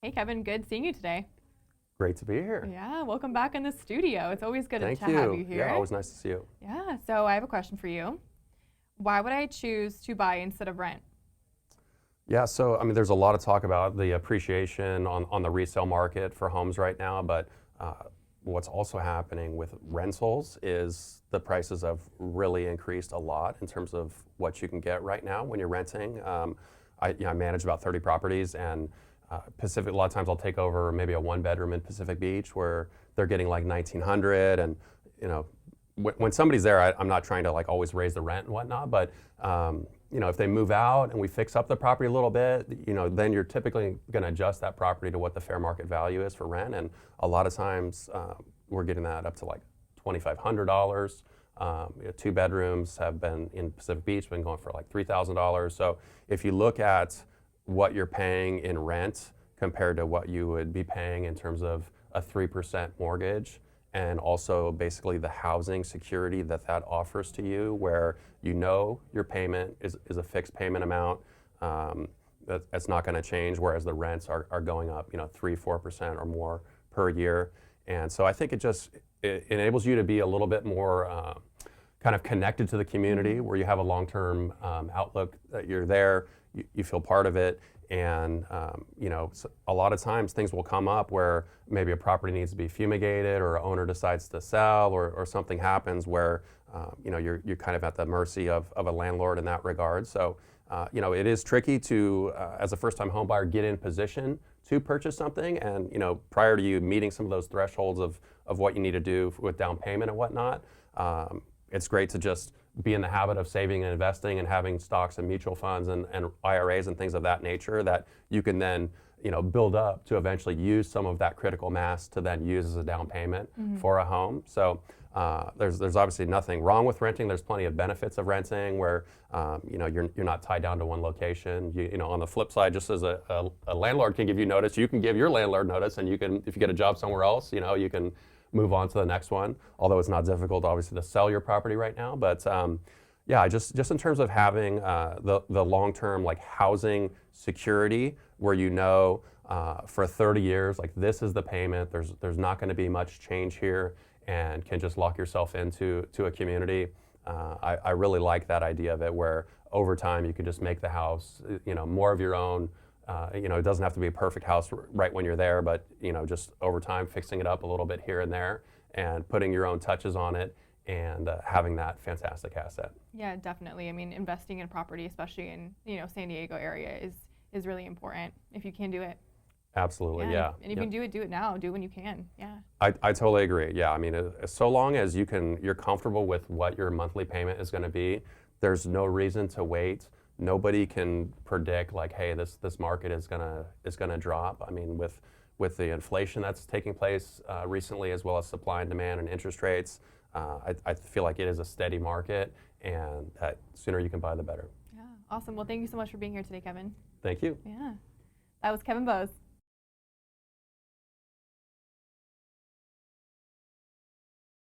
Hey Kevin, good seeing you today. Great to be here. Yeah, welcome back in the studio. It's always good Thank to have you. you Yeah, here. always nice to see you. Yeah, so I have a question for you. Why would I choose to buy instead of rent? Yeah, so I mean, there's a lot of talk about the appreciation on the resale market for homes right now, but uh, what's also happening with rentals is the prices have really increased a lot in terms of what you can get right now when you're renting. I manage about 30 properties, and Pacific. A lot of times I'll take over maybe a one bedroom in Pacific Beach where they're getting like 1900, and you know, when somebody's there, I'm not trying to like always raise the rent and whatnot, but if they move out and we fix up the property a little bit, then you're typically going to adjust that property to what the fair market value is for rent, and a lot of times we're getting that up to like $2,500. Two bedrooms have been in Pacific Beach, been going for like $3,000. So if you look at what you're paying in rent compared to what you would be paying in terms of a 3% mortgage, and also basically the housing security that that offers to you, where your payment is a fixed payment amount. That's not going to change, whereas the rents are going up, 3-4% or more per year. And so I think it enables you to be a little bit more kind of connected to the community, where you have a long-term outlook that you're there, you feel part of it, and so a lot of times things will come up where maybe a property needs to be fumigated, or an owner decides to sell, or something happens where you're kind of at the mercy of a landlord in that regard. So it is tricky to, as a first-time home buyer, get in position to purchase something, and prior to you meeting some of those thresholds of what you need to do with down payment and whatnot. It's great to just be in the habit of saving and investing and having stocks and mutual funds and IRAs and things of that nature that you can then build up to eventually use some of that critical mass to then use as a down payment for a home. So there's obviously nothing wrong with renting. There's plenty of benefits of renting where you're not tied down to one location. On the flip side, just as a landlord can give you notice, you can give your landlord notice, and if you get a job somewhere else, you can move on to the next one. Although it's not difficult, obviously, to sell your property right now. But yeah, just in terms of having the long-term like housing security, where for 30 years, like this is the payment. There's not going to be much change here, and can just lock yourself into a community. I really like that idea of it, where over time you can just make the house more of your own. It doesn't have to be a perfect house right when you're there, but just over time fixing it up a little bit here and there, and putting your own touches on it, and having that fantastic asset. Yeah, definitely. I mean, investing in property, especially in San Diego area, is really important if you can do it. Absolutely, yeah. And if you can do it now. Do it when you can. Yeah. I totally agree. Yeah, I mean, so long as you're comfortable with what your monthly payment is going to be, there's no reason to wait. Nobody can predict like, hey, this market is gonna drop. I mean, with the inflation that's taking place recently, as well as supply and demand and interest rates, I feel like it is a steady market, and that sooner you can buy, the better. Yeah. Awesome. Well, thank you so much for being here today, Kevin. Thank you. Yeah. That was Kevin Bose.